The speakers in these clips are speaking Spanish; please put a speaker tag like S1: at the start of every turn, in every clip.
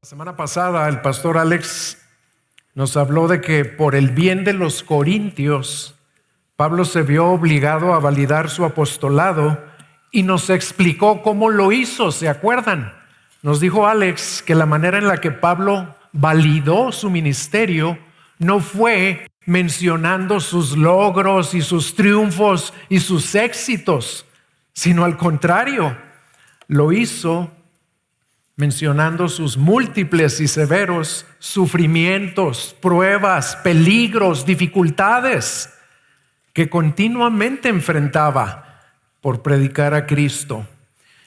S1: La semana pasada el pastor Alex nos habló de que por el bien de los corintios, Pablo se vio obligado a validar su apostolado y nos explicó cómo lo hizo, ¿se acuerdan? Nos dijo Alex que la manera en la que Pablo validó su ministerio no fue mencionando sus logros y sus triunfos y sus éxitos, sino al contrario, lo hizo mencionando sus múltiples y severos sufrimientos, pruebas, peligros, dificultades que continuamente enfrentaba por predicar a Cristo.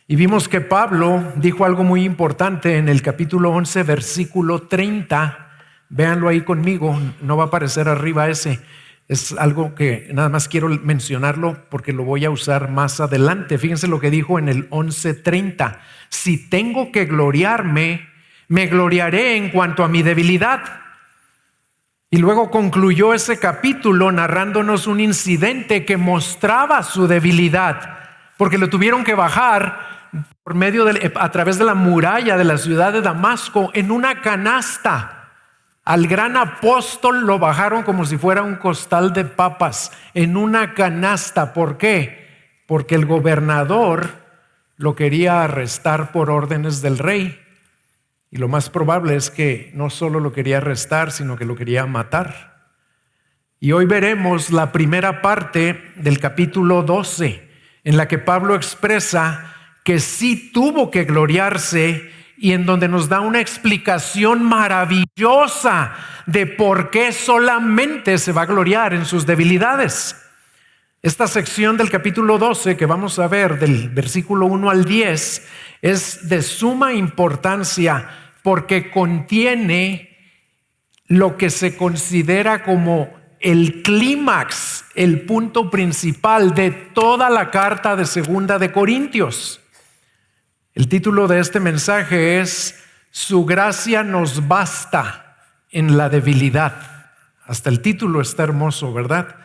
S1: Y vimos que Pablo dijo algo muy importante en el capítulo 11, versículo 30. Véanlo ahí conmigo, no va a aparecer arriba ese. Es algo que nada más quiero mencionarlo porque lo voy a usar más adelante. Fíjense lo que dijo en el 11:30. Si tengo que gloriarme, me gloriaré en cuanto a mi debilidad. Y luego concluyó ese capítulo narrándonos un incidente que mostraba su debilidad, porque lo tuvieron que bajar a través de la muralla de la ciudad de Damasco en una canasta. Al gran apóstol lo bajaron como si fuera un costal de papas en una canasta. ¿Por qué? Porque el gobernador lo quería arrestar por órdenes del rey. Y lo más probable es que no solo lo quería arrestar, sino que lo quería matar. Y hoy veremos la primera parte del capítulo 12, en la que Pablo expresa que sí tuvo que gloriarse y en donde nos da una explicación maravillosa de por qué solamente se va a gloriar en sus debilidades. Esta sección del capítulo 12 que vamos a ver del versículo 1 al 10 es de suma importancia porque contiene lo que se considera como el clímax, el punto principal de toda la carta de Segunda de Corintios. El título de este mensaje es Su gracia nos basta en la debilidad. Hasta el título está hermoso, ¿verdad?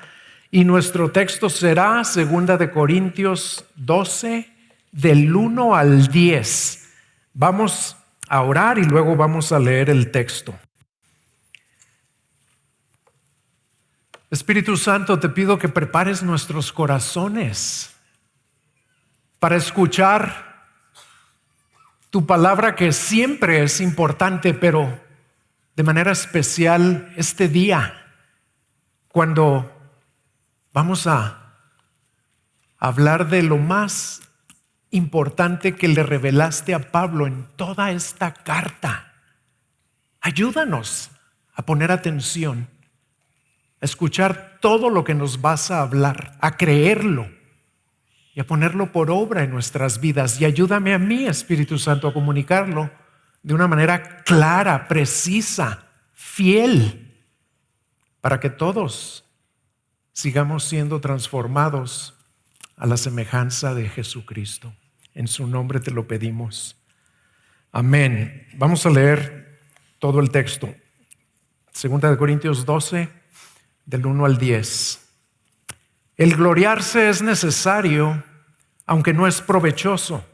S1: Y nuestro texto será 2 de Corintios 12, del 1 al 10. Vamos a orar y luego vamos a leer el texto. Espíritu Santo, te pido que prepares nuestros corazones para escuchar tu palabra, que siempre es importante, pero de manera especial este día, cuando vamos a hablar de lo más importante que le revelaste a Pablo en toda esta carta. Ayúdanos a poner atención, a escuchar todo lo que nos vas a hablar, a creerlo y a ponerlo por obra en nuestras vidas. Y ayúdame a mí, Espíritu Santo, a comunicarlo de una manera clara, precisa, fiel, para que todos sigamos siendo transformados a la semejanza de Jesucristo. En su nombre te lo pedimos. Amén. Vamos a leer todo el texto. 2 de Corintios 12, del 1 al 10. El gloriarse es necesario, aunque no es provechoso.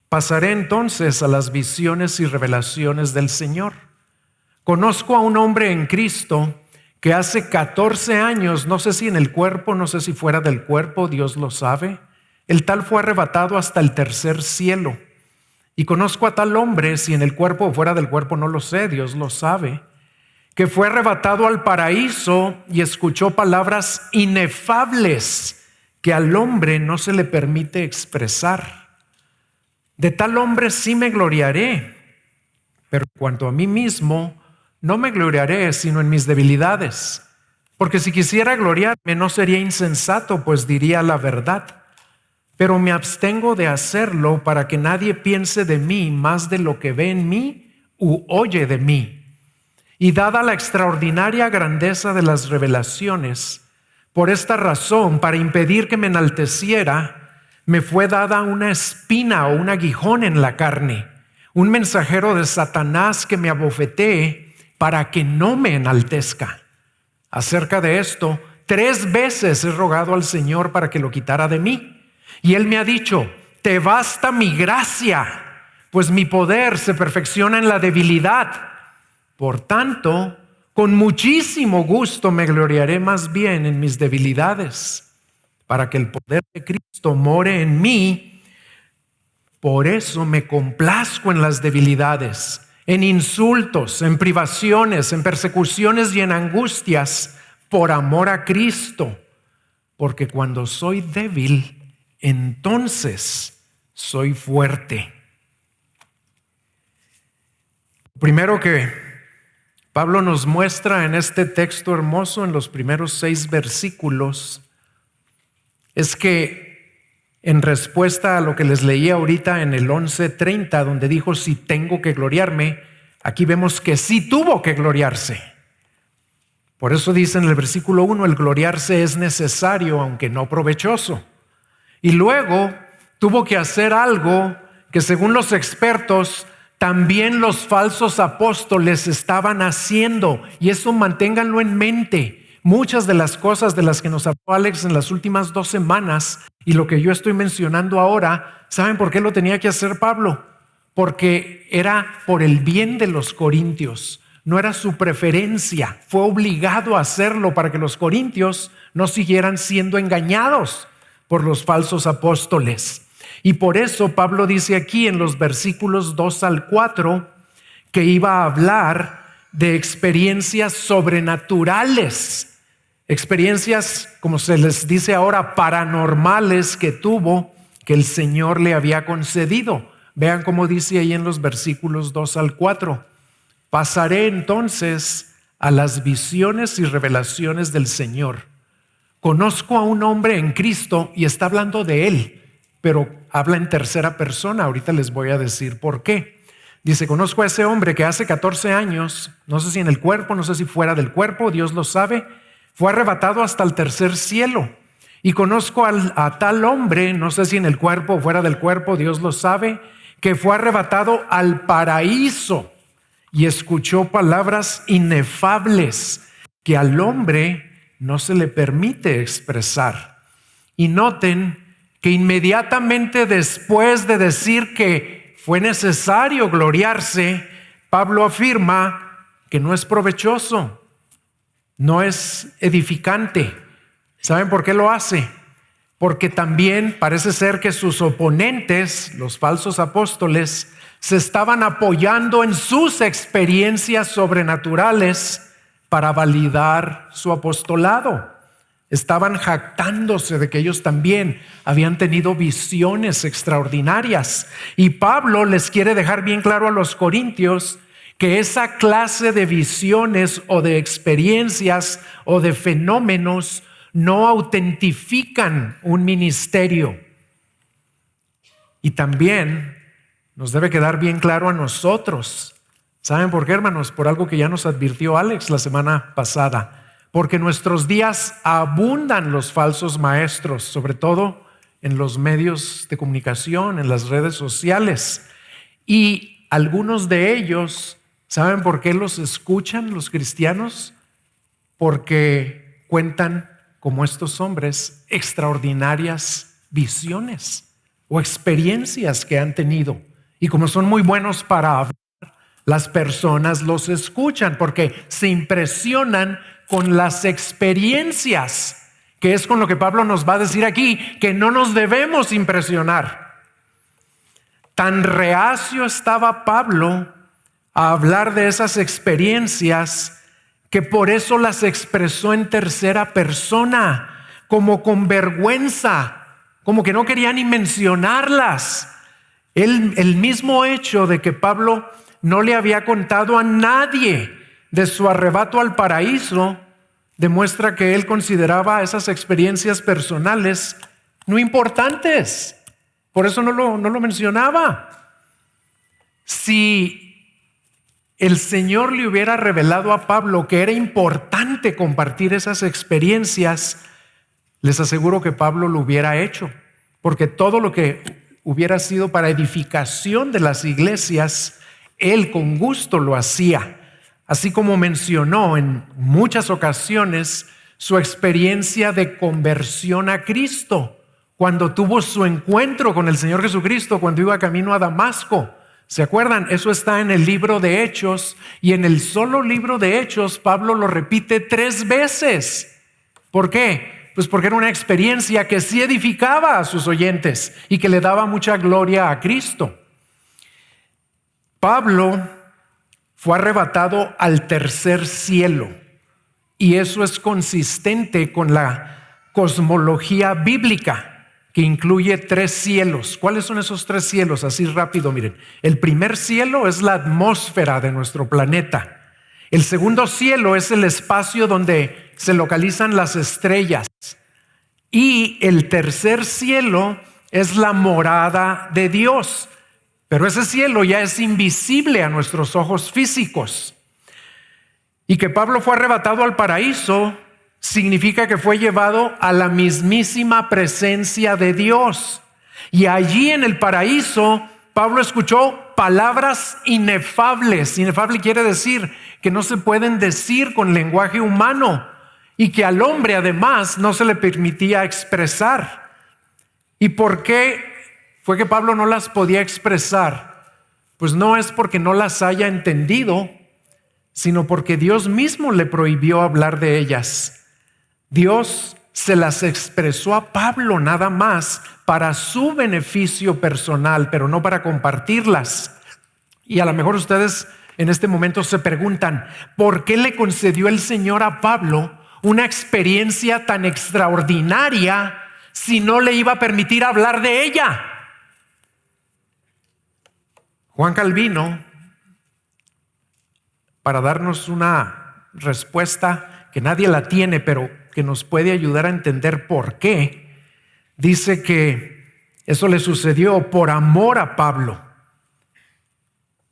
S1: Pasaré entonces a las visiones y revelaciones del Señor. Conozco a un hombre en Cristo que hace 14 años, no sé si en el cuerpo, no sé si fuera del cuerpo, Dios lo sabe, el tal fue arrebatado hasta el tercer cielo. Y conozco a tal hombre, si en el cuerpo o fuera del cuerpo, no lo sé, Dios lo sabe, que fue arrebatado al paraíso y escuchó palabras inefables que al hombre no se le permite expresar. De tal hombre sí me gloriaré, pero en cuanto a mí mismo, no me gloriaré sino en mis debilidades. Porque si quisiera gloriarme, no sería insensato, pues diría la verdad. Pero me abstengo de hacerlo para que nadie piense de mí más de lo que ve en mí u oye de mí. Y dada la extraordinaria grandeza de las revelaciones, por esta razón, para impedir que me enalteciera, me fue dada una espina o un aguijón en la carne, un mensajero de Satanás que me abofetee para que no me enaltezca. Acerca de esto, 3 veces he rogado al Señor para que lo quitara de mí. Y Él me ha dicho: te basta mi gracia, pues mi poder se perfecciona en la debilidad. Por tanto, con muchísimo gusto me gloriaré más bien en mis debilidades, para que el poder de Cristo more en mí. Por eso me complazco en las debilidades, en insultos, en privaciones, en persecuciones y en angustias, por amor a Cristo. Porque cuando soy débil, entonces soy fuerte. Primero que Pablo nos muestra en este texto hermoso, en los primeros 6 versículos, es que en respuesta a lo que les leí ahorita en el 11:30, donde dijo, si tengo que gloriarme, aquí vemos que sí tuvo que gloriarse. Por eso dice en el versículo 1, el gloriarse es necesario, aunque no provechoso. Y luego tuvo que hacer algo que según los expertos, también los falsos apóstoles estaban haciendo. Y eso manténganlo en mente. Muchas de las cosas de las que nos habló Alex en las últimas 2 semanas y lo que yo estoy mencionando ahora, ¿saben por qué lo tenía que hacer Pablo? Porque era por el bien de los corintios. No era su preferencia, fue obligado a hacerlo para que los corintios no siguieran siendo engañados por los falsos apóstoles. Y por eso Pablo dice aquí en los versículos 2 al 4 que iba a hablar de experiencias sobrenaturales, experiencias, como se les dice ahora, paranormales que tuvo, que el Señor le había concedido. Vean cómo dice ahí en los versículos 2 al 4. Pasaré entonces a las visiones y revelaciones del Señor. Conozco a un hombre en Cristo, y está hablando de él, pero habla en tercera persona. Ahorita les voy a decir por qué. Dice, conozco a ese hombre que hace 14 años, no sé si en el cuerpo, no sé si fuera del cuerpo, Dios lo sabe, fue arrebatado hasta el tercer cielo. Y conozco a tal hombre, no sé si en el cuerpo o fuera del cuerpo, Dios lo sabe, que fue arrebatado al paraíso y escuchó palabras inefables que al hombre no se le permite expresar. Y noten que inmediatamente después de decir que fue necesario gloriarse, Pablo afirma que no es provechoso, no es edificante. ¿Saben por qué lo hace? Porque también parece ser que sus oponentes, los falsos apóstoles, se estaban apoyando en sus experiencias sobrenaturales para validar su apostolado. Estaban jactándose de que ellos también habían tenido visiones extraordinarias. Y Pablo les quiere dejar bien claro a los corintios que esa clase de visiones o de experiencias o de fenómenos no autentifican un ministerio. Y también nos debe quedar bien claro a nosotros. ¿Saben por qué, hermanos? Por algo que ya nos advirtió Alex la semana pasada. Porque en nuestros días abundan los falsos maestros, sobre todo en los medios de comunicación, en las redes sociales. Y algunos de ellos, ¿saben por qué los escuchan los cristianos? Porque cuentan, como estos hombres, extraordinarias visiones o experiencias que han tenido. Y como son muy buenos para hablar, las personas los escuchan porque se impresionan con las experiencias, que es con lo que Pablo nos va a decir aquí, que no nos debemos impresionar. Tan reacio estaba Pablo a hablar de esas experiencias que por eso las expresó en tercera persona, como con vergüenza, como que no quería ni mencionarlas. El mismo hecho de que Pablo no le había contado a nadie de su arrebato al paraíso demuestra que él consideraba esas experiencias personales no importantes. Por eso no lo mencionaba. Si el Señor le hubiera revelado a Pablo que era importante compartir esas experiencias, les aseguro que Pablo lo hubiera hecho, porque todo lo que hubiera sido para edificación de las iglesias, él con gusto lo hacía. Así como mencionó en muchas ocasiones su experiencia de conversión a Cristo, cuando tuvo su encuentro con el Señor Jesucristo, cuando iba camino a Damasco. ¿Se acuerdan? Eso está en el libro de Hechos, y en el solo libro de Hechos Pablo lo repite 3 veces. ¿Por qué? Pues porque era una experiencia que sí edificaba a sus oyentes y que le daba mucha gloria a Cristo. Pablo fue arrebatado al tercer cielo, y eso es consistente con la cosmología bíblica, que incluye 3 cielos. ¿Cuáles son esos 3 cielos? Así rápido, miren. El primer cielo es la atmósfera de nuestro planeta. El segundo cielo es el espacio donde se localizan las estrellas. Y el tercer cielo es la morada de Dios. Pero ese cielo ya es invisible a nuestros ojos físicos. Y que Pablo fue arrebatado al paraíso significa que fue llevado a la mismísima presencia de Dios. Y allí en el paraíso, Pablo escuchó palabras inefables. Inefable quiere decir que no se pueden decir con lenguaje humano, y que al hombre además no se le permitía expresar. ¿Y por qué fue que Pablo no las podía expresar? Pues no es porque no las haya entendido, sino porque Dios mismo le prohibió hablar de ellas. Dios se las expresó a Pablo nada más para su beneficio personal, pero no para compartirlas. Y a lo mejor ustedes en este momento se preguntan, ¿por qué le concedió el Señor a Pablo una experiencia tan extraordinaria si no le iba a permitir hablar de ella? Juan Calvino, para darnos una respuesta que nadie la tiene, pero que nos puede ayudar a entender por qué, dice que eso le sucedió por amor a Pablo.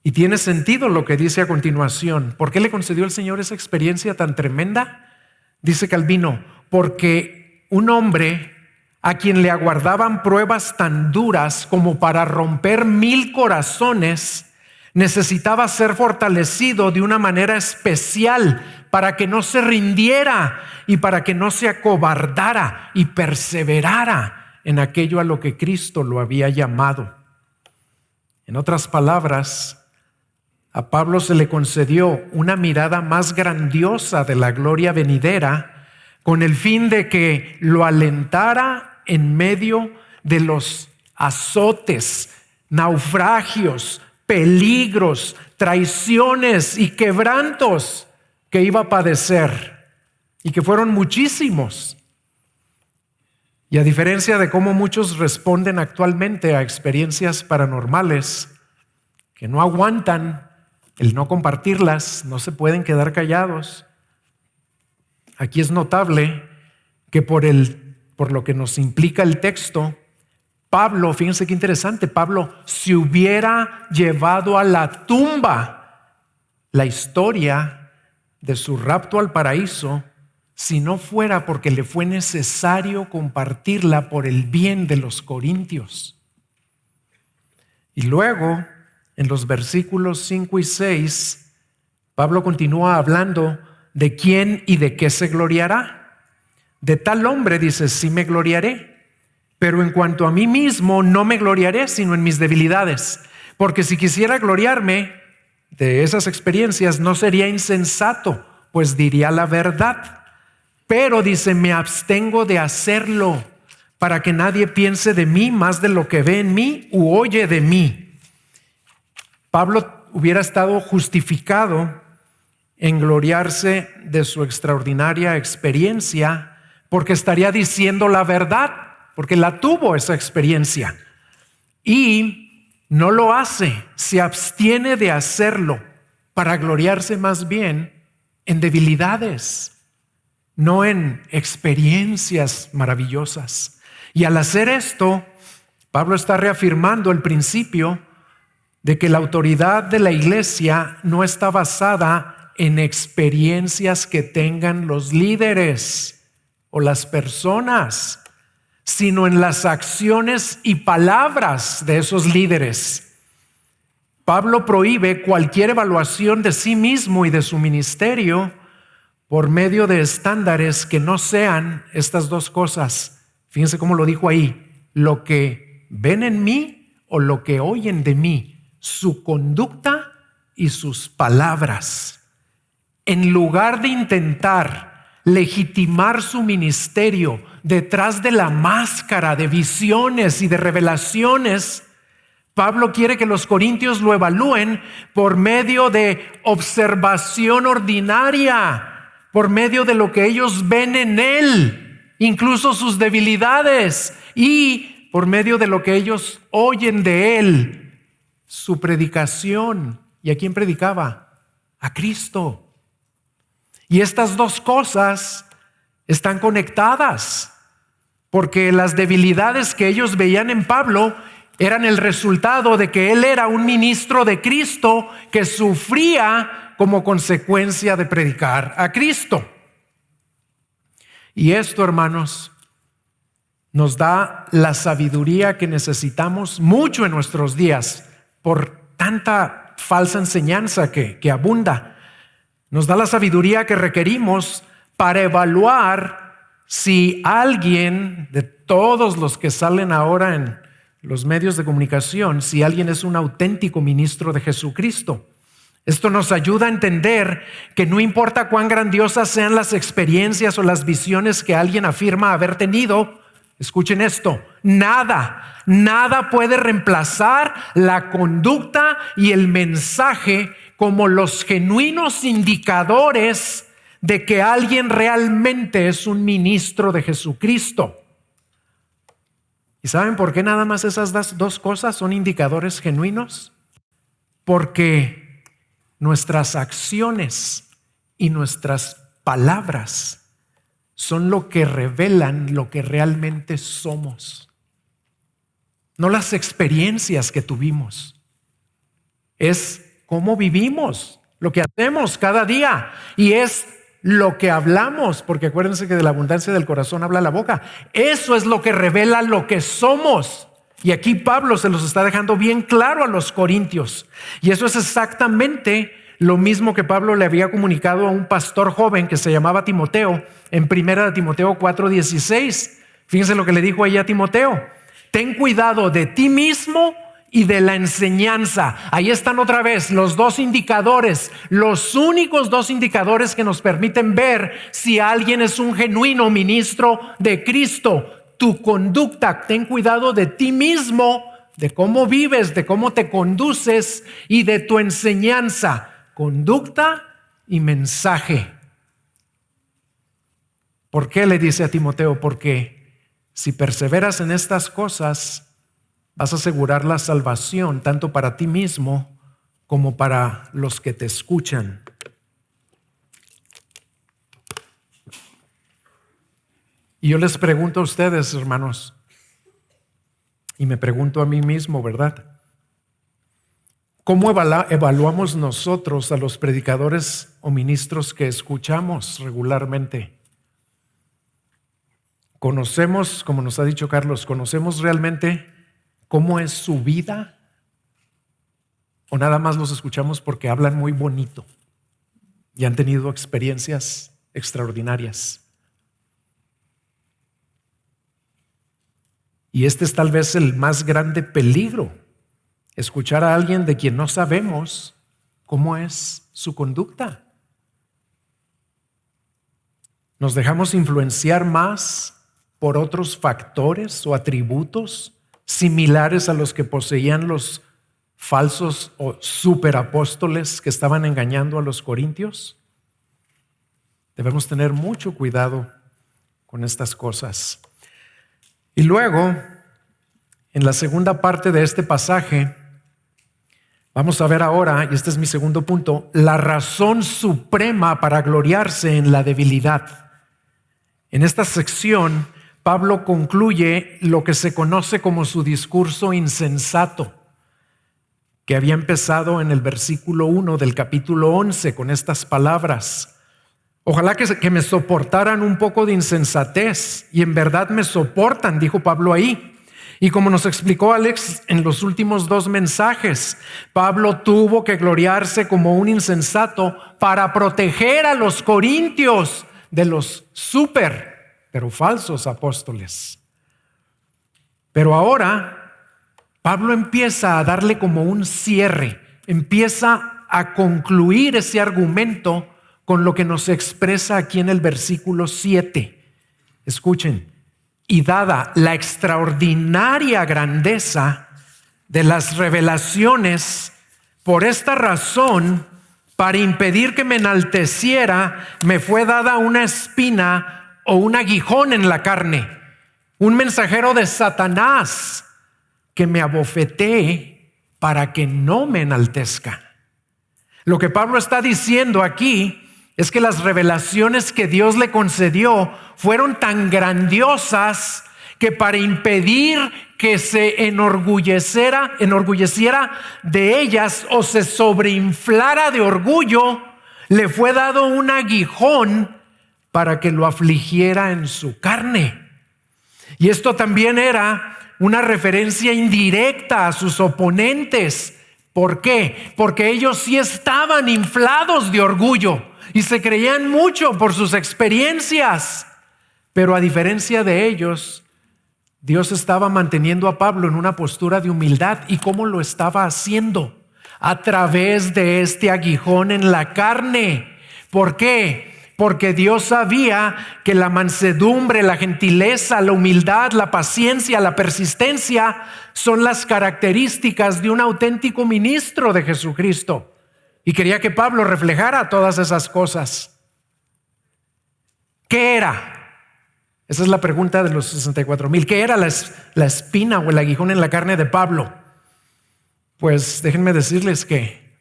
S1: Y tiene sentido lo que dice a continuación. ¿Por qué le concedió el Señor esa experiencia tan tremenda? Dice Calvino, porque un hombre a quien le aguardaban pruebas tan duras como para romper 1000 corazones, necesitaba ser fortalecido de una manera especial para que no se rindiera y para que no se acobardara y perseverara en aquello a lo que Cristo lo había llamado. En otras palabras, a Pablo se le concedió una mirada más grandiosa de la gloria venidera, con el fin de que lo alentara en medio de los azotes, naufragios, peligros, traiciones y quebrantos que iba a padecer, y que fueron muchísimos. Y a diferencia de cómo muchos responden actualmente a experiencias paranormales, que no aguantan el no compartirlas, no se pueden quedar callados, aquí es notable que por lo que nos implica el texto, Pablo, fíjense qué interesante, Pablo se hubiera llevado a la tumba la historia de su rapto al paraíso si no fuera porque le fue necesario compartirla por el bien de los corintios. Y luego, en los versículos 5 y 6, Pablo continúa hablando de quién y de qué se gloriará. De tal hombre, dice, sí me gloriaré, pero en cuanto a mí mismo no me gloriaré sino en mis debilidades, porque si quisiera gloriarme de esas experiencias no sería insensato, pues diría la verdad. Pero dice, me abstengo de hacerlo para que nadie piense de mí más de lo que ve en mí u oye de mí. Pablo hubiera estado justificado en gloriarse de su extraordinaria experiencia porque estaría diciendo la verdad, porque la tuvo esa experiencia. Y no lo hace, se abstiene de hacerlo para gloriarse más bien en debilidades, no en experiencias maravillosas. Y al hacer esto, Pablo está reafirmando el principio de que la autoridad de la iglesia no está basada en experiencias que tengan los líderes o las personas, sino en las acciones y palabras de esos líderes. Pablo prohíbe cualquier evaluación de sí mismo y de su ministerio por medio de estándares que no sean estas dos cosas. Fíjense cómo lo dijo ahí: lo que ven en mí o lo que oyen de mí, su conducta y sus palabras. En lugar de intentar legitimar su ministerio detrás de la máscara de visiones y de revelaciones, Pablo quiere que los corintios lo evalúen por medio de observación ordinaria, por medio de lo que ellos ven en él, incluso sus debilidades, y por medio de lo que ellos oyen de él, su predicación. ¿Y a quién predicaba? A Cristo. Y estas dos cosas están conectadas, porque las debilidades que ellos veían en Pablo eran el resultado de que él era un ministro de Cristo que sufría como consecuencia de predicar a Cristo. Y esto, hermanos, nos da la sabiduría que necesitamos mucho en nuestros días por tanta falsa enseñanza que abunda. Nos da la sabiduría que requerimos para evaluar si alguien, de todos los que salen ahora en los medios de comunicación, si alguien es un auténtico ministro de Jesucristo. Esto nos ayuda a entender que no importa cuán grandiosas sean las experiencias o las visiones que alguien afirma haber tenido, escuchen esto, nada puede reemplazar la conducta y el mensaje como los genuinos indicadores de que alguien realmente es un ministro de Jesucristo. ¿Y saben por qué nada más esas dos cosas son indicadores genuinos? Porque nuestras acciones y nuestras palabras son lo que revelan lo que realmente somos. No las experiencias que tuvimos. Es cómo vivimos, lo que hacemos cada día, y es lo que hablamos, porque acuérdense que de la abundancia del corazón habla la boca. Eso es lo que revela lo que somos. Y aquí Pablo se los está dejando bien claro a los corintios. Y eso es exactamente lo mismo que Pablo le había comunicado a un pastor joven que se llamaba Timoteo en 1 Timoteo 4:16. Fíjense lo que le dijo ahí a Timoteo: ten cuidado de ti mismo y de la enseñanza. Ahí están otra vez los dos indicadores, los únicos dos indicadores que nos permiten ver si alguien es un genuino ministro de Cristo. Tu conducta, ten cuidado de ti mismo, de cómo vives, de cómo te conduces, y de tu enseñanza, conducta y mensaje. ¿Por qué le dice a Timoteo? Porque si perseveras en estas cosas, vas a asegurar la salvación tanto para ti mismo como para los que te escuchan. Y yo les pregunto a ustedes, hermanos, y me pregunto a mí mismo, ¿verdad? ¿Cómo evaluamos nosotros a los predicadores o ministros que escuchamos regularmente? ¿Conocemos, como nos ha dicho Carlos, conocemos realmente cómo es su vida? ¿O nada más los escuchamos porque hablan muy bonito y han tenido experiencias extraordinarias? Y este es tal vez el más grande peligro: escuchar a alguien de quien no sabemos cómo es su conducta. Nos dejamos influenciar más por otros factores o atributos similares a los que poseían los falsos o superapóstoles que estaban engañando a los corintios. Debemos tener mucho cuidado con estas cosas. Y luego, en la segunda parte de este pasaje, vamos a ver ahora, y este es mi segundo punto, la razón suprema para gloriarse en la debilidad. En esta sección, Pablo concluye lo que se conoce como su discurso insensato, que había empezado en el versículo 1 del capítulo 11 con estas palabras: ojalá que me soportaran un poco de insensatez, y en verdad me soportan, dijo Pablo ahí. Y como nos explicó Alex en los últimos dos mensajes, Pablo tuvo que gloriarse como un insensato para proteger a los corintios de los pero falsos apóstoles. Pero ahora Pablo empieza a darle como un cierre, empieza a concluir ese argumento con lo que nos expresa aquí en el versículo 7. Escuchen, y dada la extraordinaria grandeza de las revelaciones, por esta razón, para impedir que me enalteciera, me fue dada una espina o un aguijón en la carne, un mensajero de Satanás que me abofetee para que no me enaltezca. Lo que Pablo está diciendo aquí es que las revelaciones que Dios le concedió fueron tan grandiosas que para impedir que se enorgulleciera de ellas o se sobreinflara de orgullo, le fue dado un aguijón para que lo afligiera en su carne. Y esto también era una referencia indirecta a sus oponentes. ¿Por qué? Porque ellos sí estaban inflados de orgullo y se creían mucho por sus experiencias. Pero a diferencia de ellos, Dios estaba manteniendo a Pablo en una postura de humildad. ¿Y cómo lo estaba haciendo? A través de este aguijón en la carne. ¿Por qué? Porque Dios sabía que la mansedumbre, la gentileza, la humildad, la paciencia, la persistencia son las características de un auténtico ministro de Jesucristo. Y quería que Pablo reflejara todas esas cosas. ¿Qué era? Esa es la pregunta de los 64,000. ¿Qué era la espina o el aguijón en la carne de Pablo? Pues déjenme decirles que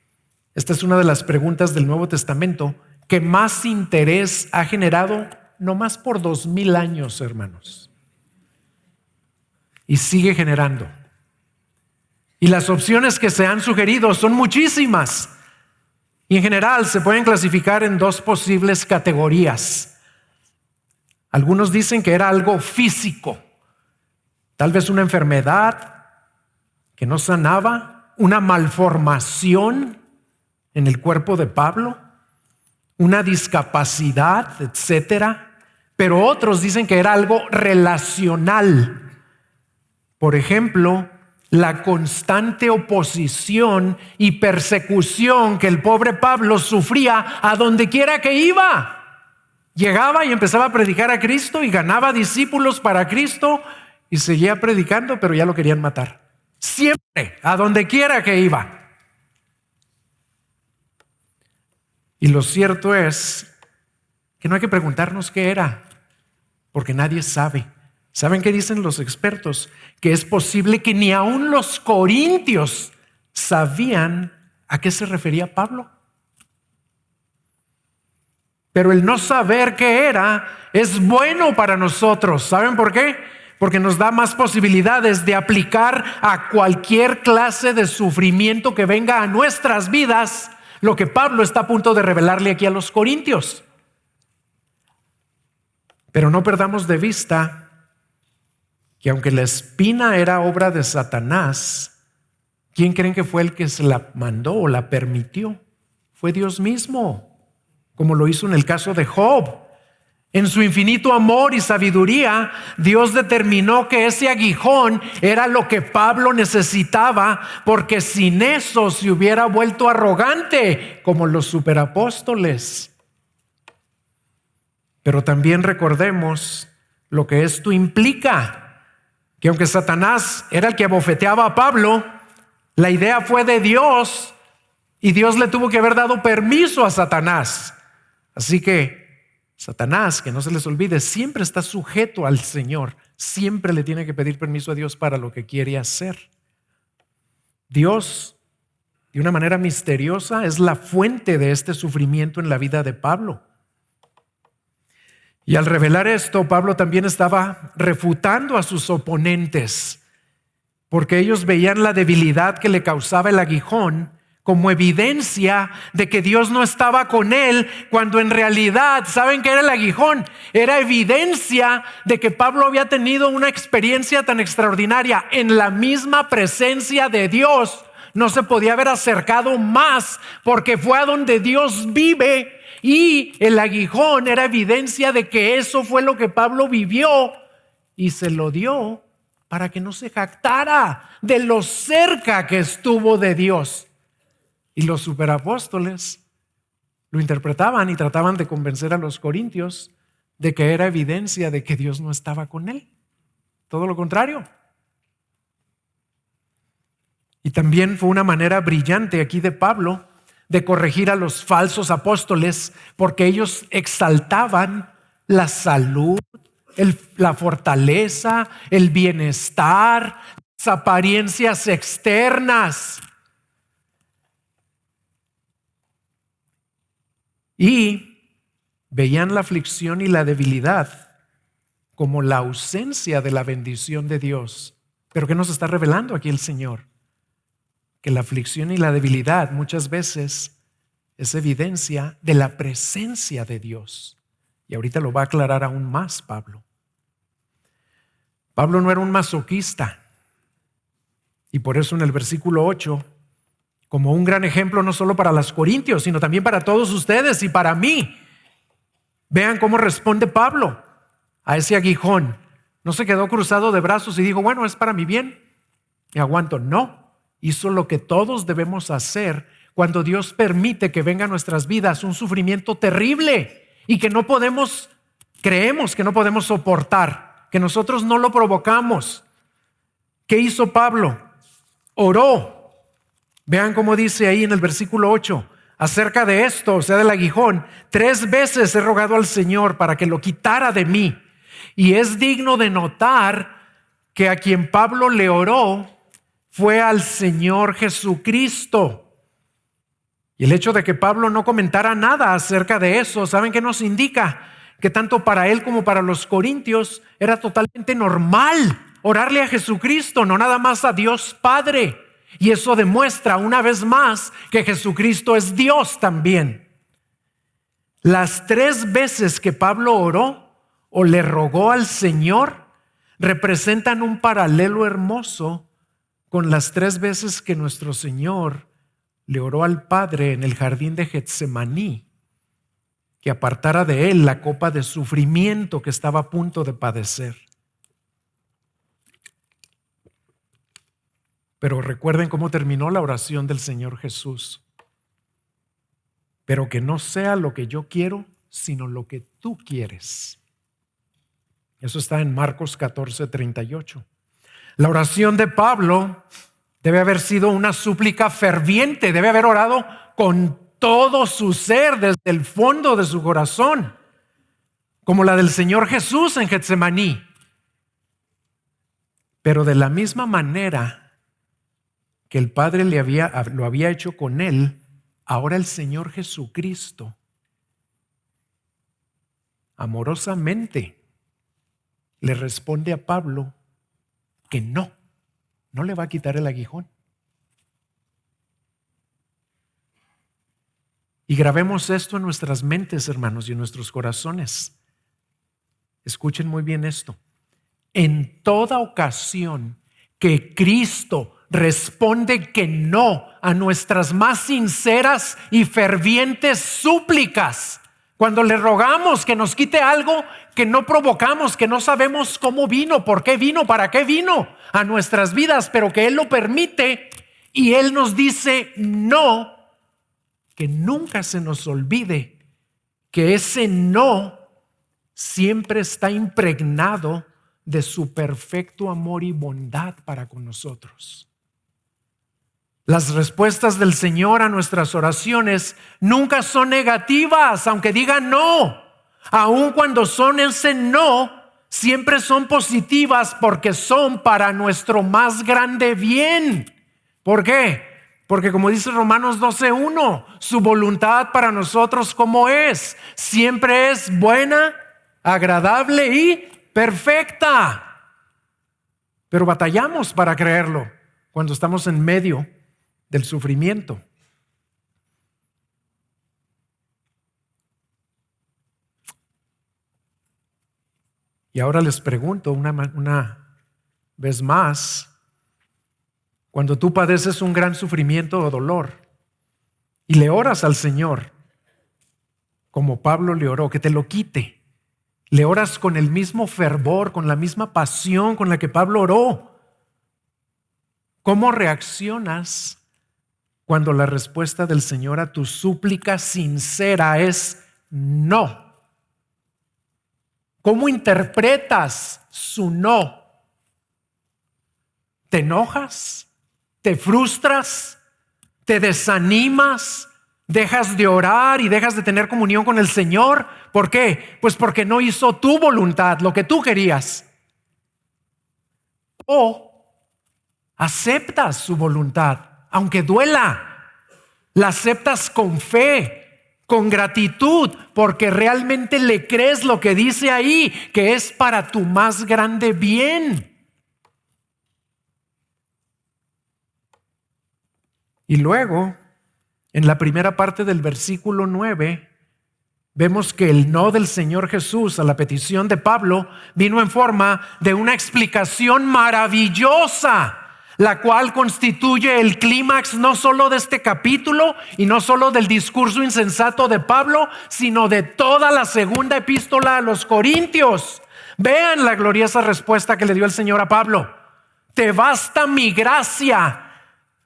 S1: esta es una de las preguntas del Nuevo Testamento que más interés ha generado no más por 2000 años, hermanos. Y sigue generando. Y las opciones que se han sugerido son muchísimas. Y en general se pueden clasificar en dos posibles categorías. Algunos dicen que era algo físico, tal vez una enfermedad que no sanaba, una malformación en el cuerpo de Pablo, una discapacidad, etcétera. Pero otros dicen que era algo relacional. Por ejemplo, la constante oposición y persecución que el pobre Pablo sufría a donde quiera que iba. Llegaba y empezaba a predicar a Cristo y ganaba discípulos para Cristo y seguía predicando, pero ya lo querían matar. Siempre, a donde quiera que iba. Y lo cierto es que no hay que preguntarnos qué era, porque nadie sabe. ¿Saben qué dicen los expertos? Que es posible que ni aun los corintios sabían a qué se refería Pablo. Pero el no saber qué era es bueno para nosotros. ¿Saben por qué? Porque nos da más posibilidades de aplicar a cualquier clase de sufrimiento que venga a nuestras vidas lo que Pablo está a punto de revelarle aquí a los corintios. Pero no perdamos de vista que aunque la espina era obra de Satanás, ¿quién creen que fue el que se la mandó o la permitió? Fue Dios mismo, como lo hizo en el caso de Job. En su infinito amor y sabiduría, Dios determinó que ese aguijón era lo que Pablo necesitaba, porque sin eso se hubiera vuelto arrogante como los superapóstoles. Pero también recordemos lo que esto implica, que aunque Satanás era el que abofeteaba a Pablo, la idea fue de Dios y Dios le tuvo que haber dado permiso a Satanás. Así que Satanás, que no se les olvide, siempre está sujeto al Señor. Siempre le tiene que pedir permiso a Dios para lo que quiere hacer. Dios, de una manera misteriosa, es la fuente de este sufrimiento en la vida de Pablo. Y al revelar esto, Pablo también estaba refutando a sus oponentes, porque ellos veían la debilidad que le causaba el aguijón como evidencia de que Dios no estaba con él, cuando en realidad, ¿saben qué era el aguijón? Era evidencia de que Pablo había tenido una experiencia tan extraordinaria en la misma presencia de Dios. No se podía haber acercado más, porque fue a donde Dios vive, y el aguijón era evidencia de que eso fue lo que Pablo vivió y se lo dio para que no se jactara de lo cerca que estuvo de Dios. Y los superapóstoles lo interpretaban y trataban de convencer a los corintios de que era evidencia de que Dios no estaba con él. Todo lo contrario. Y también fue una manera brillante aquí de Pablo de corregir a los falsos apóstoles, porque ellos exaltaban la salud, la fortaleza, el bienestar, las apariencias externas. Y veían la aflicción y la debilidad como la ausencia de la bendición de Dios. Pero ¿qué nos está revelando aquí el Señor? Que la aflicción y la debilidad muchas veces es evidencia de la presencia de Dios. Y ahorita lo va a aclarar aún más Pablo. Pablo no era un masoquista. Y por eso en el versículo 8, como un gran ejemplo no solo para los corintios, sino también para todos ustedes y para mí, vean cómo responde Pablo a ese aguijón. No se quedó cruzado de brazos y dijo, bueno, es para mi bien y aguanto. No, hizo lo que todos debemos hacer cuando Dios permite que venga a nuestras vidas un sufrimiento terrible y que creemos que no podemos soportar, que nosotros no lo provocamos. ¿Qué hizo Pablo? Oró. Vean cómo dice ahí en el versículo 8, acerca de esto, o sea del aguijón, 3 veces he rogado al Señor para que lo quitara de mí. Y es digno de notar que a quien Pablo le oró fue al Señor Jesucristo. Y el hecho de que Pablo no comentara nada acerca de eso, ¿saben qué nos indica? Que tanto para él como para los corintios era totalmente normal orarle a Jesucristo, no nada más a Dios Padre. Y eso demuestra una vez más que Jesucristo es Dios también. Las 3 veces que Pablo oró o le rogó al Señor representan un paralelo hermoso con las 3 veces que nuestro Señor le oró al Padre en el jardín de Getsemaní, que apartara de él la copa de sufrimiento que estaba a punto de padecer. Pero recuerden cómo terminó la oración del Señor Jesús. Pero que no sea lo que yo quiero, sino lo que tú quieres. Eso está en Marcos 14:38. La oración de Pablo debe haber sido una súplica ferviente, debe haber orado con todo su ser desde el fondo de su corazón, como la del Señor Jesús en Getsemaní. Pero de la misma manera que el Padre lo había hecho con él, ahora el Señor Jesucristo amorosamente le responde a Pablo que no le va a quitar el aguijón. Y grabemos esto en nuestras mentes, hermanos, y en nuestros corazones. Escuchen muy bien esto. En toda ocasión que Cristo responde que no a nuestras más sinceras y fervientes súplicas, cuando le rogamos que nos quite algo que no provocamos, que no sabemos cómo vino, por qué vino, para qué vino a nuestras vidas, pero que Él lo permite y Él nos dice no, que nunca se nos olvide que ese no siempre está impregnado de su perfecto amor y bondad para con nosotros. Las respuestas del Señor a nuestras oraciones nunca son negativas, aunque digan no. Aun cuando son ese no, siempre son positivas porque son para nuestro más grande bien. ¿Por qué? Porque como dice Romanos 12:1, su voluntad para nosotros ¿cómo es? Siempre es buena, agradable y perfecta. Pero batallamos para creerlo cuando estamos en medio del sufrimiento. Y ahora les pregunto una vez más, cuando tú padeces un gran sufrimiento o dolor y le oras al Señor, como Pablo le oró, que te lo quite, Le oras con el mismo fervor, con la misma pasión con la que Pablo oró. ¿Cómo reaccionas cuando la respuesta del Señor a tu súplica sincera es no? ¿Cómo interpretas su no? ¿Te enojas? ¿Te frustras? ¿Te desanimas? ¿Dejas de orar y dejas de tener comunión con el Señor? ¿Por qué? Pues porque no hizo tu voluntad, lo que tú querías. O aceptas su voluntad, aunque duela. La aceptas con fe, con gratitud, porque realmente le crees lo que dice ahí, que es para tu más grande bien. Y luego, en la primera parte del versículo 9, vemos que el no del Señor Jesús a la petición de Pablo vino en forma de una explicación maravillosa, la cual constituye el clímax no solo de este capítulo y no solo del discurso insensato de Pablo, sino de toda la segunda epístola a los Corintios. Vean la gloriosa respuesta que le dio el Señor a Pablo. Te basta mi gracia,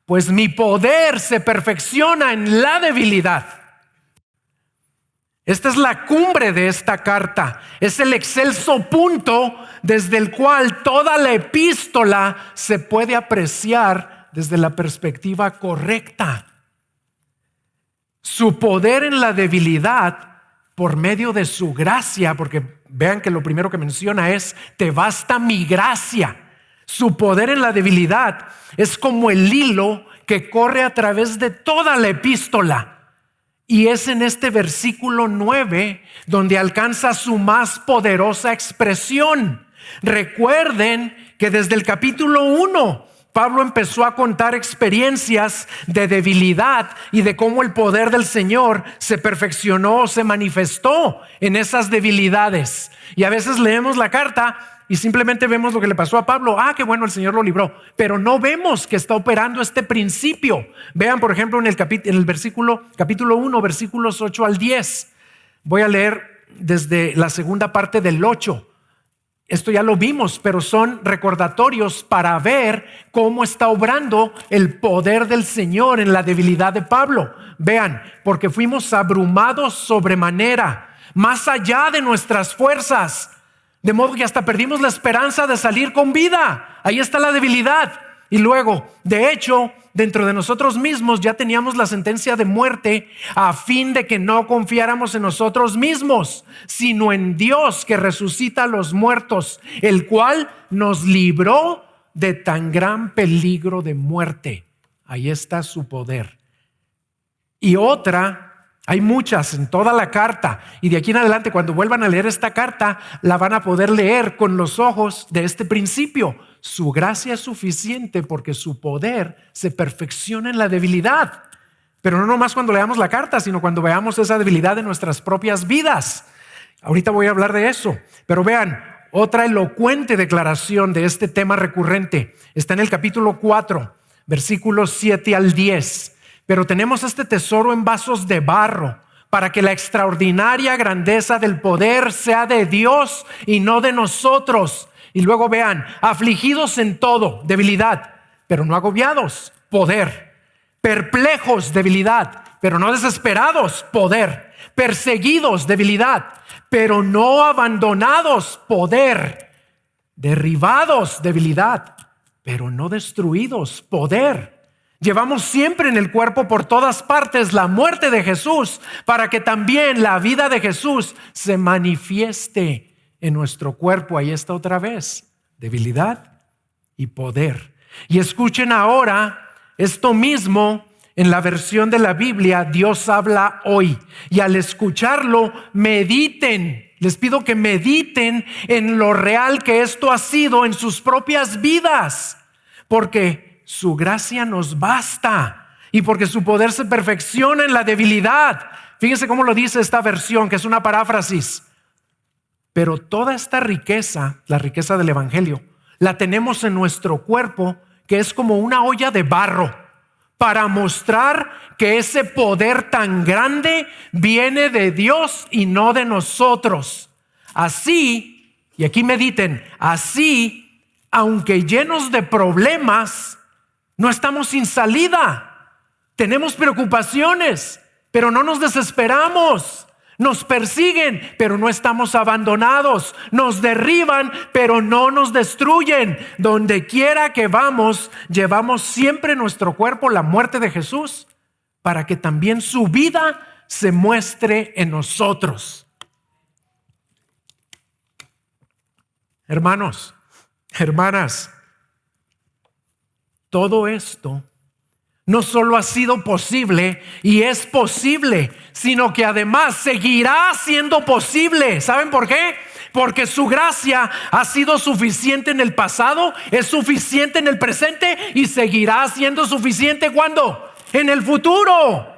S1: pues mi poder se perfecciona en la debilidad. Esta es la cumbre de esta carta. Es el excelso punto desde el cual toda la epístola se puede apreciar desde la perspectiva correcta. Su poder en la debilidad por medio de su gracia, porque vean que lo primero que menciona es, te basta mi gracia. Su poder en la debilidad es como el hilo que corre a través de toda la epístola. Y es en este versículo 9 donde alcanza su más poderosa expresión. Recuerden que desde el capítulo 1 Pablo empezó a contar experiencias de debilidad y de cómo el poder del Señor se perfeccionó, se manifestó en esas debilidades. Y a veces leemos la carta y simplemente vemos lo que le pasó a Pablo. Ah, qué bueno, el Señor lo libró. Pero no vemos que está operando este principio. Vean, por ejemplo, en el capítulo 1, versículos 8 al 10. Voy a leer desde la segunda parte del 8. Esto ya lo vimos, pero son recordatorios para ver cómo está obrando el poder del Señor en la debilidad de Pablo. Vean, porque fuimos abrumados sobremanera, más allá de nuestras fuerzas, de modo que hasta perdimos la esperanza de salir con vida. Ahí está la debilidad. Y luego, de hecho, dentro de nosotros mismos ya teníamos la sentencia de muerte, a fin de que no confiáramos en nosotros mismos, sino en Dios que resucita a los muertos, el cual nos libró de tan gran peligro de muerte. Ahí está su poder. Y otra, hay muchas en toda la carta, y de aquí en adelante cuando vuelvan a leer esta carta la van a poder leer con los ojos de este principio. Su gracia es suficiente porque su poder se perfecciona en la debilidad. Pero no nomás cuando leamos la carta, sino cuando veamos esa debilidad en nuestras propias vidas. Ahorita voy a hablar de eso, pero vean, otra elocuente declaración de este tema recurrente está en el capítulo 4, versículos 7 al 10. Pero tenemos este tesoro en vasos de barro, para que la extraordinaria grandeza del poder sea de Dios y no de nosotros. Y luego vean, afligidos en todo, debilidad, pero no agobiados, poder. Perplejos, debilidad, pero no desesperados, poder. Perseguidos, debilidad, pero no abandonados, poder. Derribados, debilidad, pero no destruidos, poder. Llevamos siempre en el cuerpo por todas partes la muerte de Jesús, para que también la vida de Jesús se manifieste en nuestro cuerpo. Ahí está otra vez, debilidad y poder. Y escuchen ahora esto mismo en la versión de la Biblia, Dios habla hoy. Y al escucharlo, mediten. Les pido que mediten en lo real que esto ha sido en sus propias vidas, porque su gracia nos basta y porque su poder se perfecciona en la debilidad. Fíjense cómo lo dice esta versión, que es una paráfrasis. Pero toda esta riqueza, la riqueza del evangelio, la tenemos en nuestro cuerpo, que es como una olla de barro, para mostrar que ese poder tan grande viene de Dios y no de nosotros. Así, y aquí mediten, así, aunque llenos de problemas, no estamos sin salida. Tenemos preocupaciones, pero no nos desesperamos. Nos persiguen, pero no estamos abandonados. Nos derriban, pero no nos destruyen. Donde quiera que vamos, llevamos siempre en nuestro cuerpo la muerte de Jesús, para que también su vida se muestre en nosotros. Hermanos, hermanas, todo esto no solo ha sido posible y es posible, sino que además seguirá siendo posible. ¿Saben por qué? Porque su gracia ha sido suficiente en el pasado, es suficiente en el presente y seguirá siendo suficiente ¿cuándo? En el futuro.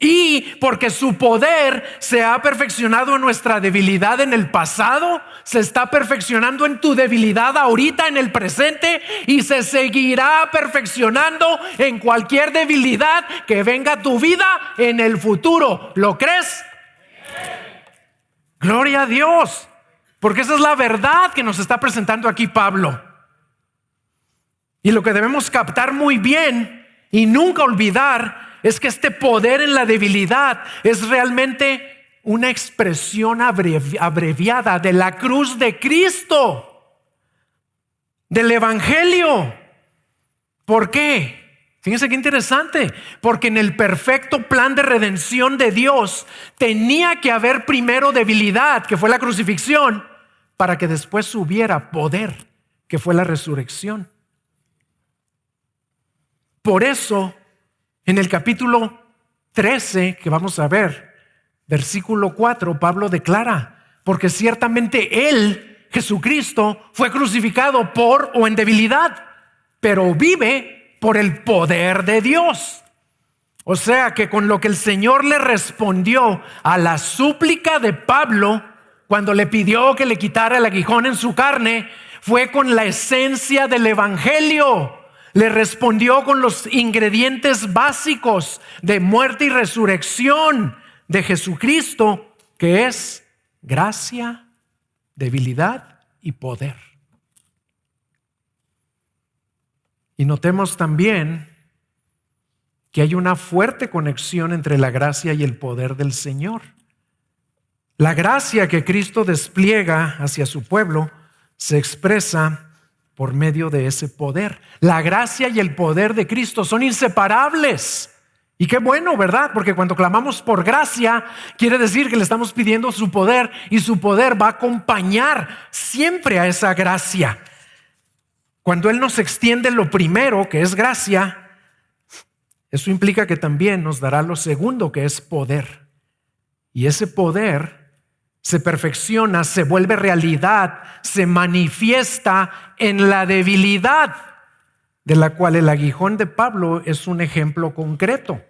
S1: Y porque su poder se ha perfeccionado en nuestra debilidad en el pasado, se está perfeccionando en tu debilidad ahorita en el presente y se seguirá perfeccionando en cualquier debilidad que venga a tu vida en el futuro. ¿Lo crees? Gloria a Dios, porque esa es la verdad que nos está presentando aquí Pablo. Y lo que debemos captar muy bien y nunca olvidar es que este poder en la debilidad es realmente una expresión abreviada de la cruz de Cristo, del Evangelio. ¿Por qué? Fíjense qué interesante, porque en el perfecto plan de redención de Dios tenía que haber primero debilidad, que fue la crucifixión, para que después hubiera poder, que fue la resurrección. Por eso, en el capítulo 13, que vamos a ver, versículo 4, Pablo declara, porque ciertamente Él, Jesucristo, fue crucificado por o en debilidad, pero vive por el poder de Dios. O sea que con lo que el Señor le respondió a la súplica de Pablo, cuando le pidió que le quitara el aguijón en su carne, fue con la esencia del Evangelio. Le respondió con los ingredientes básicos de muerte y resurrección de Jesucristo, que es gracia, debilidad y poder. Y notemos también que hay una fuerte conexión entre la gracia y el poder del Señor. La gracia que Cristo despliega hacia su pueblo se expresa por medio de ese poder. La gracia y el poder de Cristo son inseparables. Y qué bueno, ¿verdad? Porque cuando clamamos por gracia, quiere decir que le estamos pidiendo su poder y su poder va a acompañar siempre a esa gracia. Cuando Él nos extiende lo primero, que es gracia, eso implica que también nos dará lo segundo, que es poder. Y ese poder se perfecciona, se vuelve realidad, se manifiesta en la debilidad, de la cual el aguijón de Pablo es un ejemplo concreto.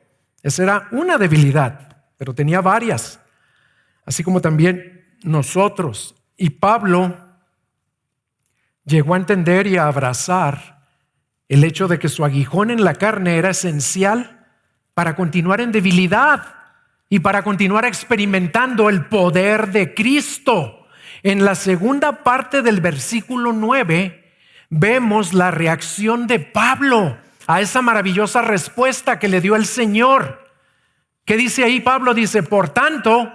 S1: Esa era una debilidad, pero tenía varias, así como también nosotros. Y Pablo llegó a entender y a abrazar el hecho de que su aguijón en la carne era esencial para continuar en debilidad y para continuar experimentando el poder de Cristo. En la segunda parte del versículo 9 vemos la reacción de Pablo a esa maravillosa respuesta que le dio el Señor. ¿Qué dice ahí Pablo? Dice, por tanto,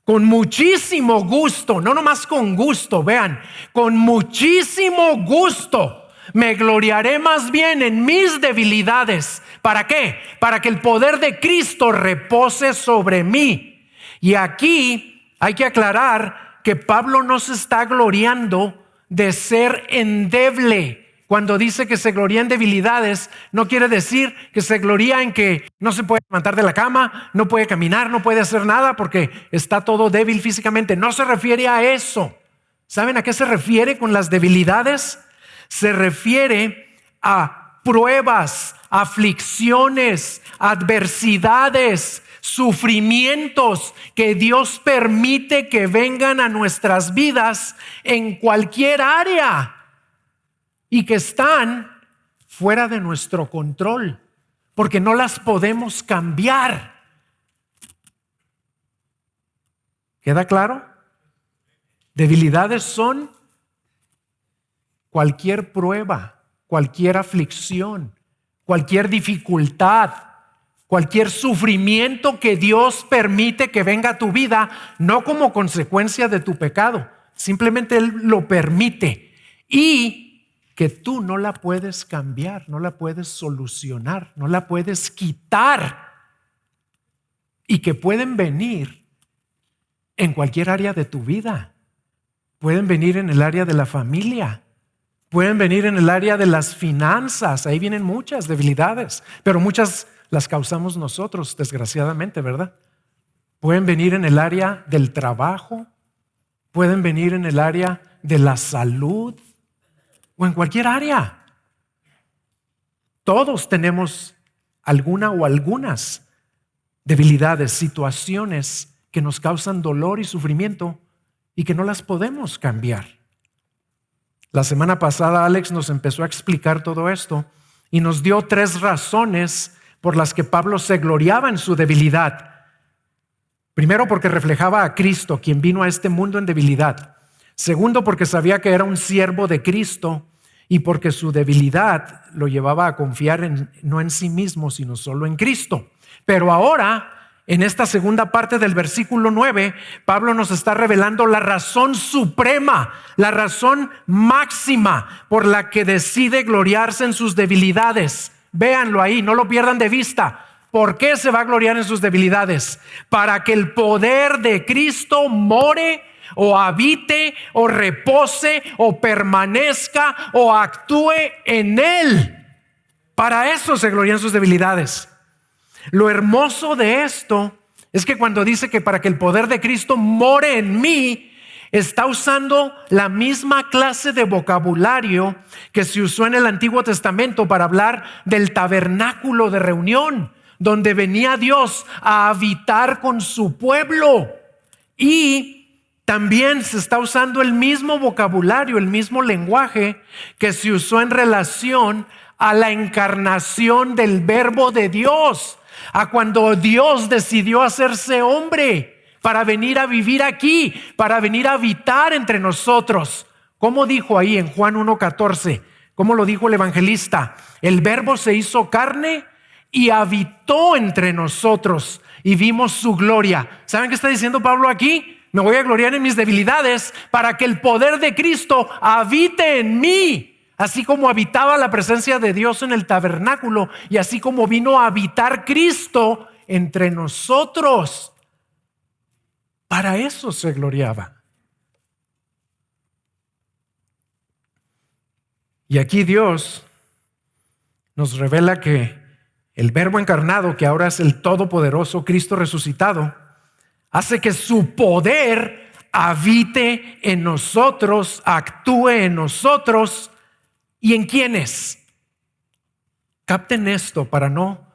S1: con muchísimo gusto, no nomás con gusto, vean, con muchísimo gusto me gloriaré más bien en mis debilidades. ¿Para qué? Para que el poder de Cristo repose sobre mí. Y aquí hay que aclarar que Pablo no se está gloriando de ser endeble. Cuando dice que se gloria en debilidades, no quiere decir que se gloria en que no se puede levantar de la cama, no puede caminar, no puede hacer nada porque está todo débil físicamente. No se refiere a eso. ¿Saben a qué se refiere con las debilidades? Se refiere a pruebas, aflicciones, adversidades, sufrimientos que Dios permite que vengan a nuestras vidas en cualquier área y que están fuera de nuestro control, porque no las podemos cambiar. ¿Queda claro? Debilidades son cualquier prueba, cualquier aflicción, cualquier dificultad, cualquier sufrimiento que Dios permite que venga a tu vida, no como consecuencia de tu pecado, simplemente Él lo permite y que tú no la puedes cambiar, no la puedes solucionar, no la puedes quitar y que pueden venir en cualquier área de tu vida. Pueden venir en el área de la familia, pueden venir en el área de las finanzas. Ahí vienen muchas debilidades, pero muchas las causamos nosotros, desgraciadamente, ¿verdad? Pueden venir en el área del trabajo, pueden venir en el área de la salud o en cualquier área. Todos tenemos alguna o algunas debilidades, situaciones que nos causan dolor y sufrimiento y que no las podemos cambiar. La semana pasada Alex nos empezó a explicar todo esto y nos dio 3 razones por las que Pablo se gloriaba en su debilidad. Primero, porque reflejaba a Cristo, quien vino a este mundo en debilidad. Segundo, porque sabía que era un siervo de Cristo y porque su debilidad lo llevaba a confiar no en sí mismo, sino solo en Cristo. Pero ahora, en esta segunda parte del versículo 9, Pablo nos está revelando la razón suprema, la razón máxima por la que decide gloriarse en sus debilidades. Véanlo ahí, no lo pierdan de vista. ¿Por qué se va a gloriar en sus debilidades? Para que el poder de Cristo more o habite o repose o permanezca o actúe en él. Para eso se gloria en sus debilidades. Lo hermoso de esto es que cuando dice que para que el poder de Cristo more en mí, está usando la misma clase de vocabulario que se usó en el Antiguo Testamento para hablar del tabernáculo de reunión, donde venía Dios a habitar con su pueblo. Y también se está usando el mismo vocabulario, el mismo lenguaje que se usó en relación a la encarnación del Verbo de Dios, a cuando Dios decidió hacerse hombre para venir a vivir aquí, para venir a habitar entre nosotros. ¿Cómo dijo ahí en Juan 1:14? ¿Cómo lo dijo el evangelista? El Verbo se hizo carne y habitó entre nosotros y vimos su gloria. ¿Saben qué está diciendo Pablo aquí? Me voy a gloriar en mis debilidades para que el poder de Cristo habite en mí. Así como habitaba la presencia de Dios en el tabernáculo y así como vino a habitar Cristo entre nosotros. Para eso se gloriaba. Y aquí Dios nos revela que el Verbo encarnado, que ahora es el todopoderoso Cristo resucitado, hace que su poder habite en nosotros, actúe en nosotros. ¿Y en quiénes? Capten esto para no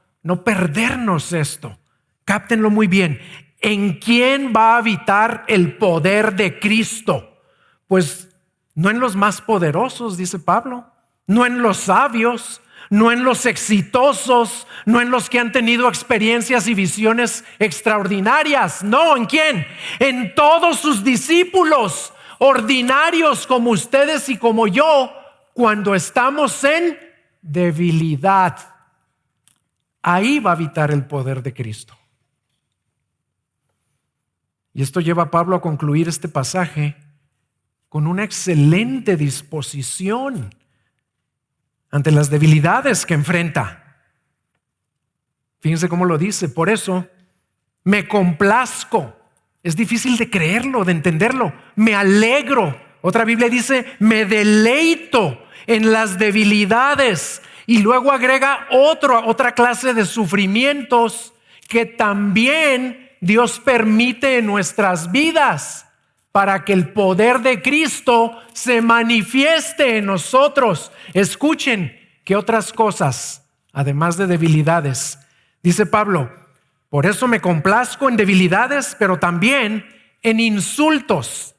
S1: perdernos esto. Cáptenlo muy bien. ¿En quién va a habitar el poder de Cristo? Pues no en los más poderosos, dice Pablo, no en los sabios, no en los exitosos, no en los que han tenido experiencias y visiones extraordinarias. No, ¿en quién? En todos sus discípulos, ordinarios como ustedes y como yo, cuando estamos en debilidad. Ahí va a habitar el poder de Cristo. Y esto lleva a Pablo a concluir este pasaje con una excelente disposición ante las debilidades que enfrenta. Fíjense cómo lo dice. Por eso me complazco. Es difícil de creerlo, de entenderlo. Me alegro. Otra Biblia dice me deleito en las debilidades. Y luego agrega otra clase de sufrimientos que también Dios permite en nuestras vidas para que el poder de Cristo se manifieste en nosotros. Escuchen que otras cosas, además de debilidades, dice Pablo, por eso me complazco en debilidades, pero también en insultos,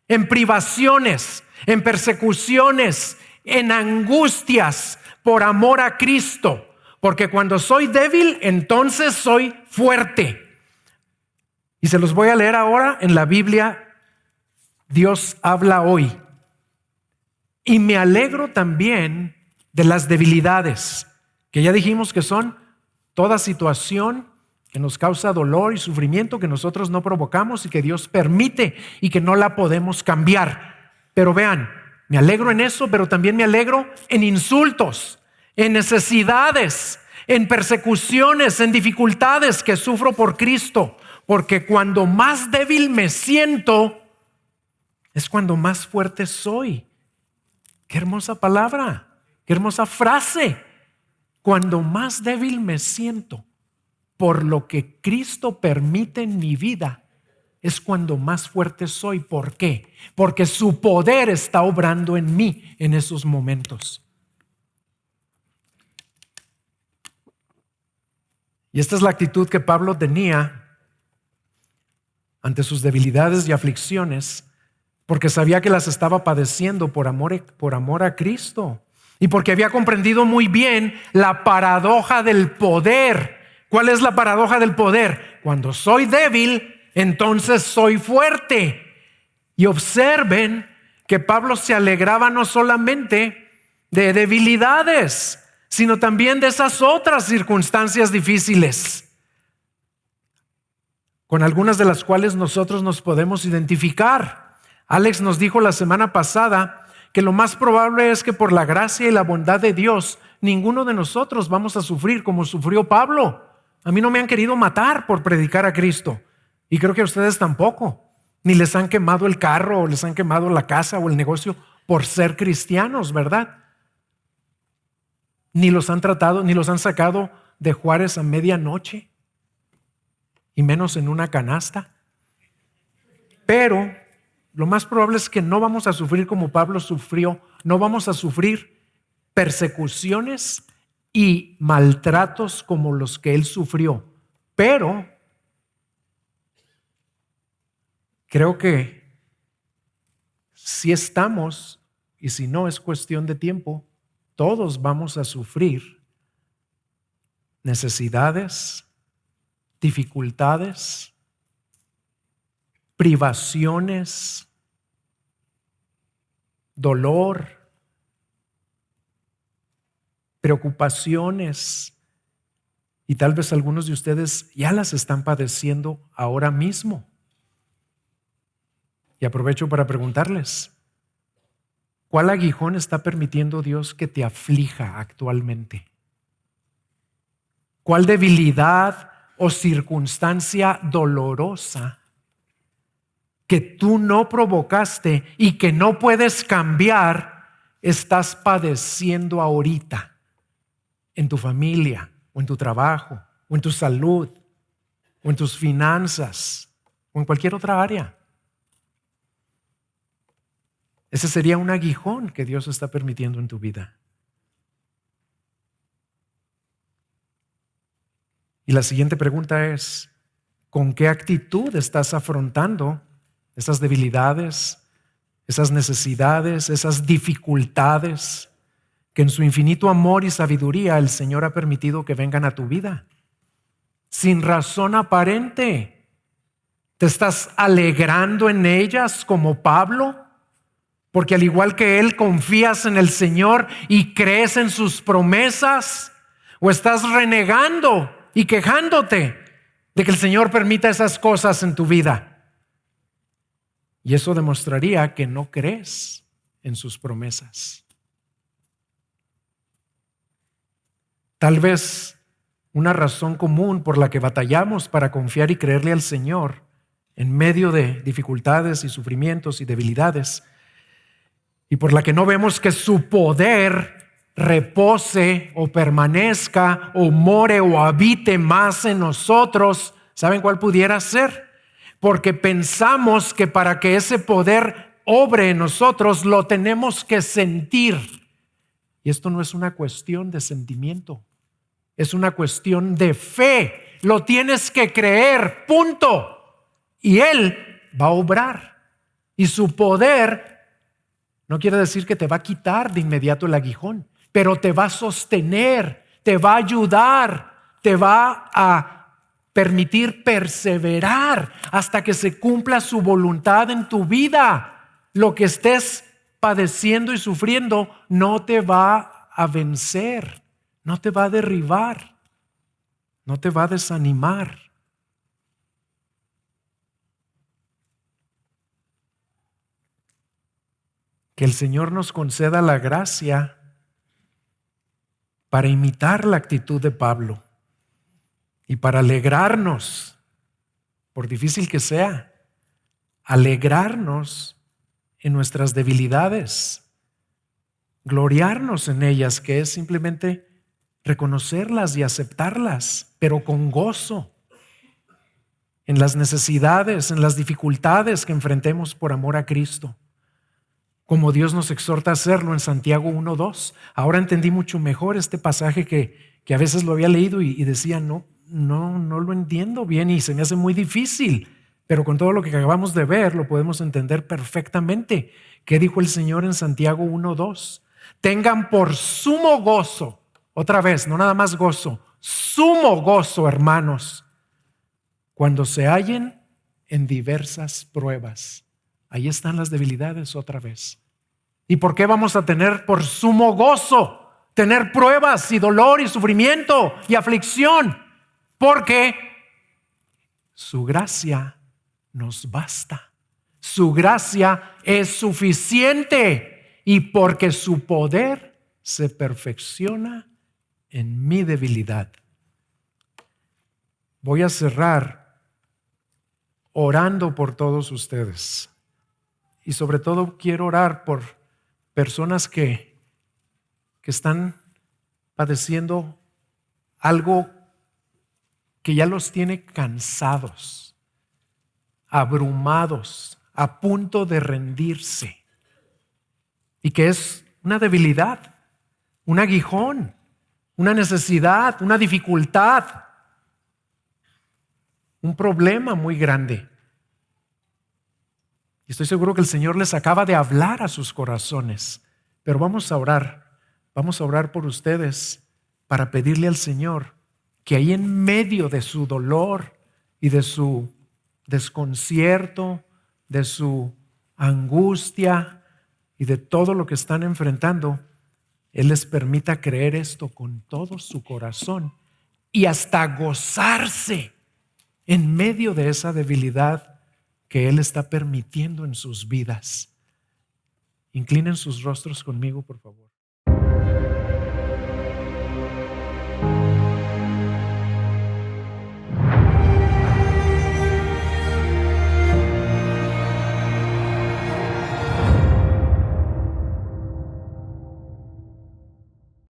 S1: en privaciones, en persecuciones, en angustias por amor a Cristo, porque cuando soy débil, entonces soy fuerte. Y se los voy a leer ahora en la Biblia Dios habla hoy. Y me alegro también de las debilidades, que ya dijimos que son toda situación que nos causa dolor y sufrimiento que nosotros no provocamos y que Dios permite y que no la podemos cambiar. Pero vean, me alegro en eso, pero también me alegro en insultos, en necesidades, en persecuciones, en dificultades que sufro por Cristo. Porque cuando más débil me siento, es cuando más fuerte soy. Qué hermosa palabra, qué hermosa frase. Cuando más débil me siento por lo que Cristo permite en mi vida, es cuando más fuerte soy. ¿Por qué? Porque su poder está obrando en mí en esos momentos. Y esta es la actitud que Pablo tenía ante sus debilidades y aflicciones, porque sabía que las estaba padeciendo por amor a Cristo y porque había comprendido muy bien la paradoja del poder. ¿Cuál es la paradoja del poder? Cuando soy débil, entonces soy fuerte. Y observen que Pablo se alegraba no solamente de debilidades, sino también de esas otras circunstancias difíciles, con algunas de las cuales nosotros nos podemos identificar. Alex nos dijo la semana pasada que lo más probable es que por la gracia y la bondad de Dios, ninguno de nosotros vamos a sufrir como sufrió Pablo. A mí no me han querido matar por predicar a Cristo, y creo que a ustedes tampoco. Ni les han quemado el carro, o les han quemado la casa o el negocio por ser cristianos, ¿verdad? Ni los han tratado, ni los han sacado de Juárez a medianoche, y menos en una canasta. Pero lo más probable es que no vamos a sufrir como Pablo sufrió. No vamos a sufrir persecuciones y maltratos como los que él sufrió. Pero creo que si estamos, y si no es cuestión de tiempo, todos vamos a sufrir necesidades, dificultades, privaciones, dolor, preocupaciones, y tal vez algunos de ustedes ya las están padeciendo ahora mismo. Y aprovecho para preguntarles, ¿cuál aguijón está permitiendo Dios que te aflija actualmente? ¿Cuál debilidad o circunstancia dolorosa que tú no provocaste y que no puedes cambiar estás padeciendo ahorita en tu familia, o en tu trabajo, o en tu salud, o en tus finanzas, o en cualquier otra área? Ese sería un aguijón que Dios está permitiendo en tu vida. Y la siguiente pregunta es, ¿con qué actitud estás afrontando esas debilidades, esas necesidades, esas dificultades que en su infinito amor y sabiduría el Señor ha permitido que vengan a tu vida? Sin razón aparente. ¿Te estás alegrando en ellas como Pablo? Porque al igual que él confías en el Señor y crees en sus promesas, ¿o estás renegando y quejándote de que el Señor permita esas cosas en tu vida? Y eso demostraría que no crees en sus promesas. Tal vez una razón común por la que batallamos para confiar y creerle al Señor en medio de dificultades y sufrimientos y debilidades, y por la que no vemos que su poder repose o permanezca o more o habite más en nosotros, ¿saben cuál pudiera ser? Porque pensamos que para que ese poder obre en nosotros lo tenemos que sentir. Y esto no es una cuestión de sentimiento, es una cuestión de fe. Lo tienes que creer, punto. Y Él va a obrar. Y su poder no quiere decir que te va a quitar de inmediato el aguijón, pero te va a sostener, te va a ayudar, te va a permitir perseverar hasta que se cumpla su voluntad en tu vida. lo que estés padeciendo y sufriendo no te va a vencer, no te va a derribar, no te va a desanimar. Que el Señor nos conceda la gracia para imitar la actitud de Pablo y para alegrarnos, por difícil que sea, alegrarnos en nuestras debilidades, gloriarnos en ellas, que es simplemente reconocerlas y aceptarlas, pero con gozo, en las necesidades, en las dificultades que enfrentemos por amor a Cristo, como Dios nos exhorta a hacerlo en Santiago 1:2. Ahora entendí mucho mejor este pasaje que a veces lo había leído y decía, no lo entiendo bien y se me hace muy difícil, pero con todo lo que acabamos de ver lo podemos entender perfectamente. ¿Qué dijo el Señor en Santiago 1:2? Tengan por sumo gozo, otra vez, no nada más gozo, sumo gozo, hermanos, cuando se hallen en diversas pruebas. Ahí están las debilidades otra vez. ¿Y por qué vamos a tener por sumo gozo tener pruebas y dolor y sufrimiento y aflicción? Porque su gracia nos basta. Su gracia es suficiente y porque su poder se perfecciona en mi debilidad. Voy a cerrar orando por todos ustedes. Y sobre todo quiero orar por personas que están padeciendo algo que ya los tiene cansados, abrumados, a punto de rendirse. Y que es una debilidad, un aguijón, una necesidad, una dificultad, un problema muy grande. Y estoy seguro que el Señor les acaba de hablar a sus corazones. Pero vamos a orar por ustedes para pedirle al Señor que ahí en medio de su dolor y de su desconcierto, de su angustia y de todo lo que están enfrentando, Él les permita creer esto con todo su corazón y hasta gozarse en medio de esa debilidad que Él está permitiendo en sus vidas. Inclinen sus rostros conmigo, por favor.